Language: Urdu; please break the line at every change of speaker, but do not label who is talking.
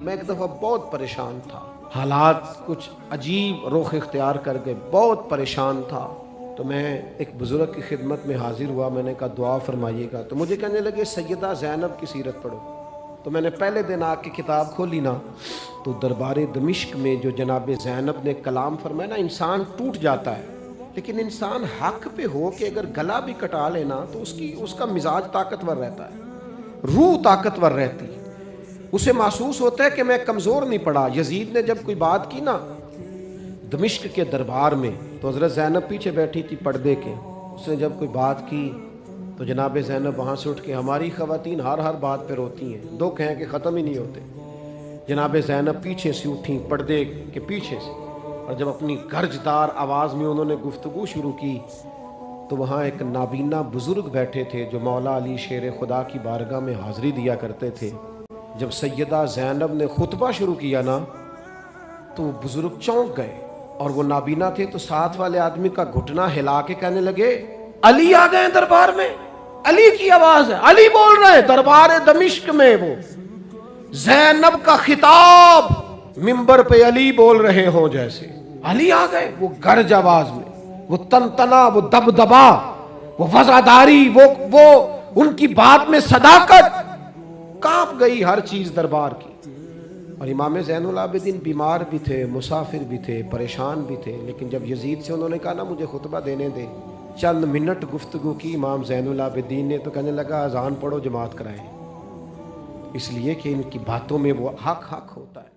میں ایک دفعہ بہت پریشان تھا، حالات کچھ عجیب رخ اختیار کر گئے، بہت پریشان تھا، تو میں ایک بزرگ کی خدمت میں حاضر ہوا. میں نے کہا دعا فرمائیے گا. تو مجھے کہنے لگے سیدہ زینب کی سیرت پڑھو. تو میں نے پہلے دن آ کے کتاب کھولی نا، تو دربار دمشق میں جو جناب زینب نے کلام فرمایا نا، انسان ٹوٹ جاتا ہے، لیکن انسان حق پہ ہو کہ اگر گلا بھی کٹا لینا تو اس کا مزاج طاقتور رہتا ہے، روح طاقتور رہتی ہے، اسے محسوس ہوتا ہے کہ میں کمزور نہیں پڑا. یزید نے جب کوئی بات کی نا دمشق کے دربار میں، تو حضرت زینب پیچھے بیٹھی تھی پردے کے، اس نے جب کوئی بات کی تو جناب زینب وہاں سے اٹھ کے، ہماری خواتین ہر بات پہ روتی ہیں، دکھ ہیں کہ ختم ہی نہیں ہوتے. جناب زینب پیچھے سے اٹھیں پردے کے پیچھے سے، اور جب اپنی گرجدار آواز میں انہوں نے گفتگو شروع کی تو وہاں ایک نابینا بزرگ بیٹھے تھے جو مولا علی شیر خدا کی بارگاہ میں حاضری دیا کرتے تھے. جب سیدہ زینب نے خطبہ شروع کیا نا تو وہ بزرگ چونک گئے، اور وہ نابینا تھے تو ساتھ والے آدمی کا گھٹنا ہلا کے کہنے لگے علی آ گئے دربار میں. علی کی آواز ہے، علی بول رہے ہیں دربار دمشق میں. وہ زینب کا خطاب منبر پہ علی بول رہے ہوں جیسے، علی آ گئے. وہ گرج آواز میں، وہ تنتنا، وہ دبدبا، وہ وزاداری، وہ ان کی بات میں صداقت، کانپ گئی ہر چیز دربار کی. اور امام زین العابدین بیمار بھی تھے، مسافر بھی تھے، پریشان بھی تھے، لیکن جب یزید سے انہوں نے کہا نا مجھے خطبہ دینے دے، چند منٹ گفتگو کی امام زین العابدین نے تو کہنے لگا اذان پڑھو جماعت کرائیں، اس لیے کہ ان کی باتوں میں وہ حق ہوتا ہے.